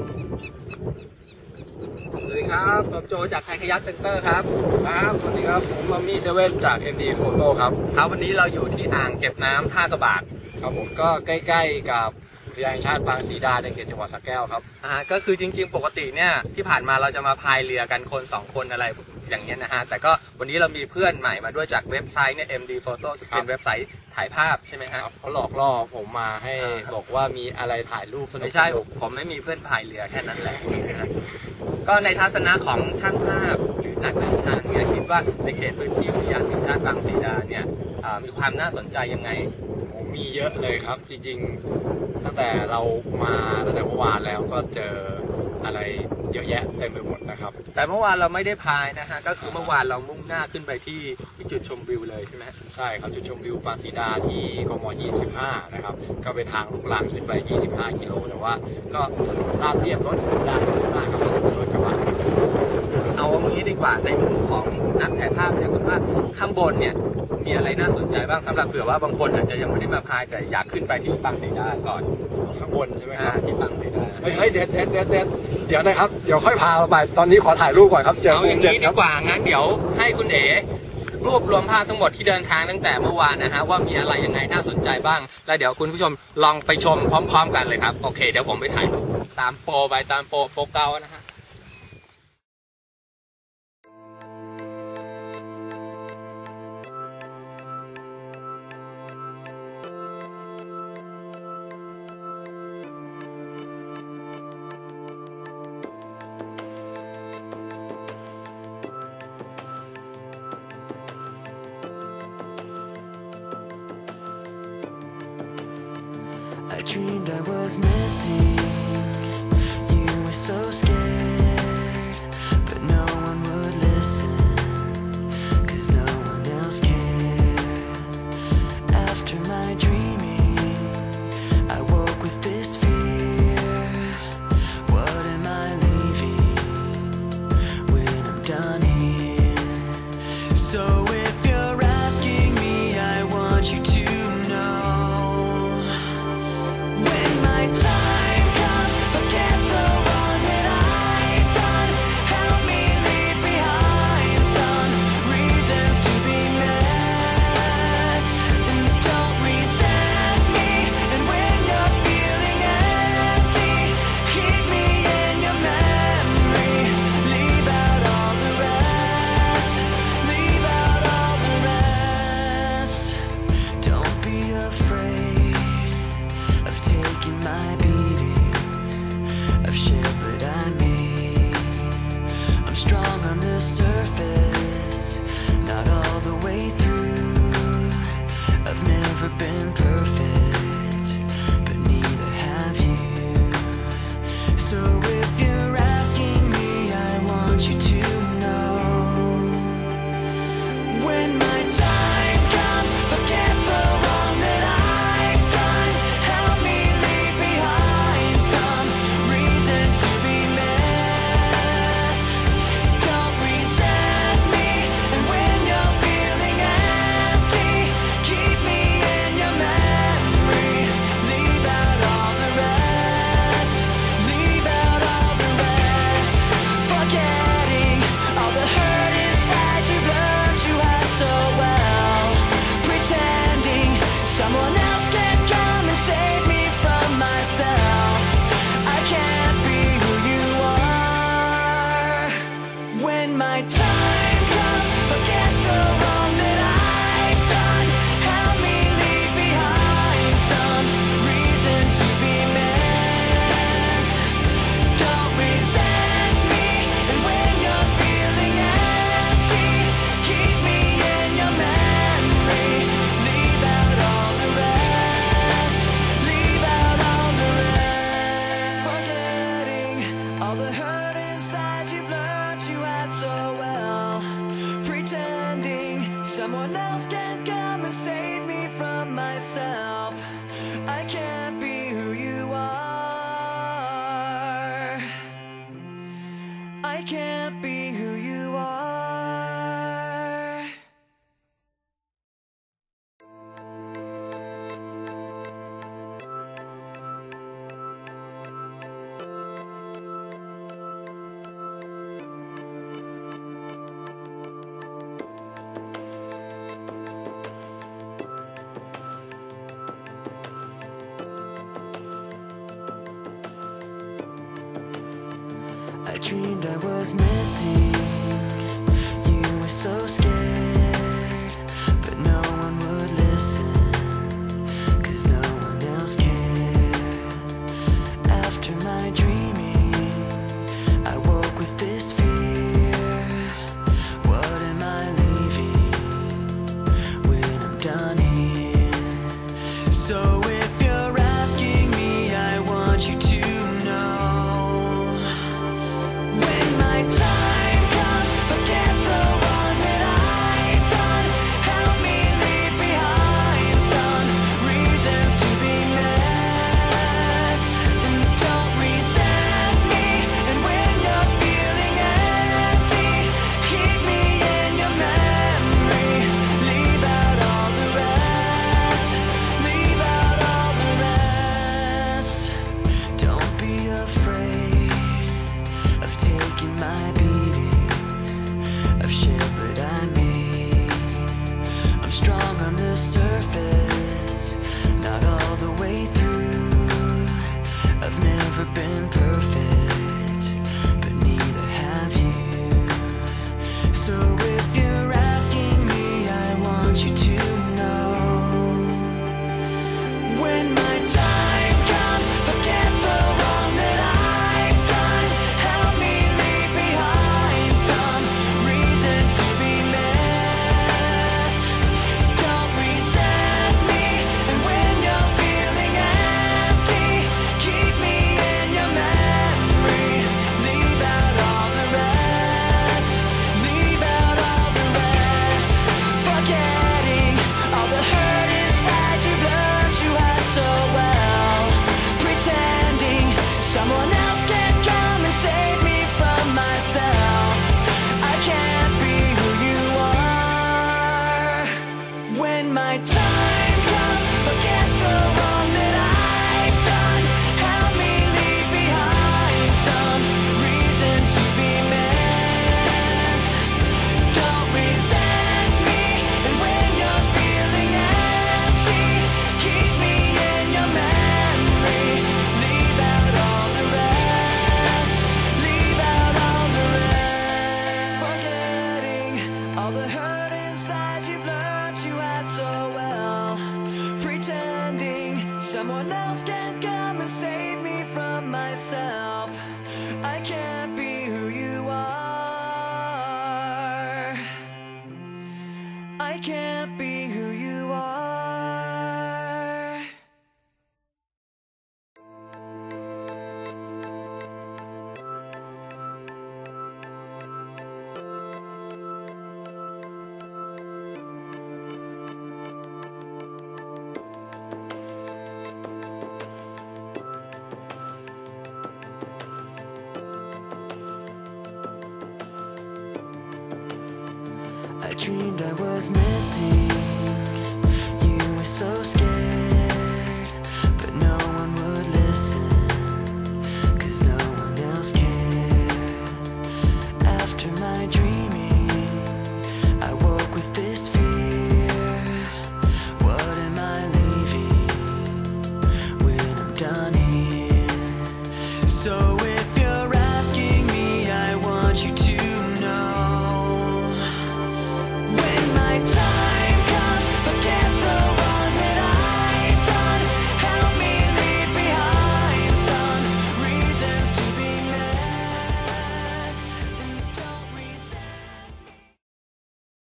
สวัสดีครับผมโจจากไทยขยักเซ็นเตอร์ครับครับสวัสดีครับผมมัมมี่เซเว่นจาก MD Photo ครับครับวันนี้เราอยู่ที่อ่างเก็บน้ำท่ากระบากครับผมก็ใกล้ๆกับอุทยานแห่งชาติปางศรีดาในเขตจังหวัดสระแก้วครับก็คือจริงๆปกติเนี่ยที่ผ่านมาเราจะมาพายเรือกันคน2คนอะไรอย่างเงี้ยนะฮะแต่ก็วันนี้เรามีเพื่อนใหม่มาด้วยจากเว็บไซต์เนี่ย MD Photo เป็นเว็บไซต์ถ่ายภาพใช่ไหมฮะเขาหลอกล่อผมมาให้บอกว่ามีอะไรถ่ายรูปไม่ใช่ผมไม่มีเพื่อนพายเรือแค่นั้นแหละก็ในทัศนะของช่างภาพหรือนักเดินทางเนี่ยคิดว่าในเขตพื้นที่อุทยานแห่งชาติบางศรีดาเนี่ยมีความน่าสนใจยังไงมีเยอะเลยครับจริงๆตั้งแต่เรามาตั้งแต่เมื่อวานแล้วก็เจออะไรเยอะแยะเต็มไปหมดนะครับแต่เมื่อวานเราไม่ได้พายนะฮะก็คือเมื่อวานเรามุ่งหน้าขึ้นไปที่จุดชมวิวเลยใช่ไหมใช่ครับจุดชมวิวปางศรีดาที่กม25นะครับก็เป็นทางลูกรังขึ้นไป25กิโลแต่ว่าก็ราบเรียบรถด้านข้างหน้าครับรถกระบะเอาอย่างนี้ดีกว่าในมุมของนักถ่ายภาพเนี่ยคุณว่าข้างบนเนี่ยมีอะไรน่าสนใจบ้างสำหรับเผื่อว่าบางคนอาจจะยังไม่ได้มาพายแต่อยากขึ้นไปที่ปางศรีดาก่อนข้างบนใช่ไหมครับที่ปางศรีดาเฮ้ยเด็ดเดี๋ยวนะครับเดี๋ยวค่อยพาเราไปตอนนี้ขอถ่ายรูปก่อนครับเอาอย่างนี้ดีกว่างั้นเดี๋ยวให้คุณเอ๋รวบรวมภาพทั้งหมดที่เดินทางตั้งแต่เมื่อวานนะฮะว่ามีอะไรยังไงน่าสนใจบ้างแล้วเดี๋ยวคุณผู้ชมลองไปชมพร้อมๆกันเลยครับโอเคเดี๋ยวผมไปถ่ายรูปตามโปรไปตามโปรเก่านะฮะI dreamed I was missing. You were so scared, but no one would listen, 'cause no one else cared. After my dreaming, I woke with this fear. What am I leaving when I'm done here? So if you're asking me, I want you to been perfect, but neither have you. So if you're asking me, I want you to know, when my time comes, forget the wrong that I've done. Help me leave behind some reasons to be missed. Don't resent me, and when you're feeling empty, keep me someone else can come and save me from myself. I can't be who you are. I can't be who you are. I dreamed I was missing. You were so scared, but no one would listen, 'cause no one else cared. After my dreaming, I woke with this fear. What am I leaving when I'm done here? So if you're asking me, I want you to know, when my time comes, forget the one that I've done. Help me leave behind some reasons to be met, and don't resent me. And when you're feeling empty, keep me in your memory. Leave out all the rest. Leave out all the rest. Don't be afraid of taking my beating, of shit that I made. I'm strong on the surface, not all the way through. I've never been perfect, but neither have you. So if you're asking me, I want you to know, when my time comes, forget the wrong that I've done. Help me leave behind some reasons to be missed. Don't resent me. And when you're feeling empty, keep me in your memory. Leave out all the rest. Leave out all the rest. Forgetting all the hurt inside you've learned you had so well. Pretending someone else can come and save me from myself. I can't be who you are. When my time comes, forget the wrong that I've done. Help me leave behind some reasons to be missed. Don't resent me. And when you're feeling empty, keep me in your memory. Leave out all the rest. Leave out all the rest. Forgetting all the hurt inside you've learned you had so well. Pretending someone else can come and save me from myself. I can't be who you are. I can't be who you are. I dreamed I was missing. You were so scared.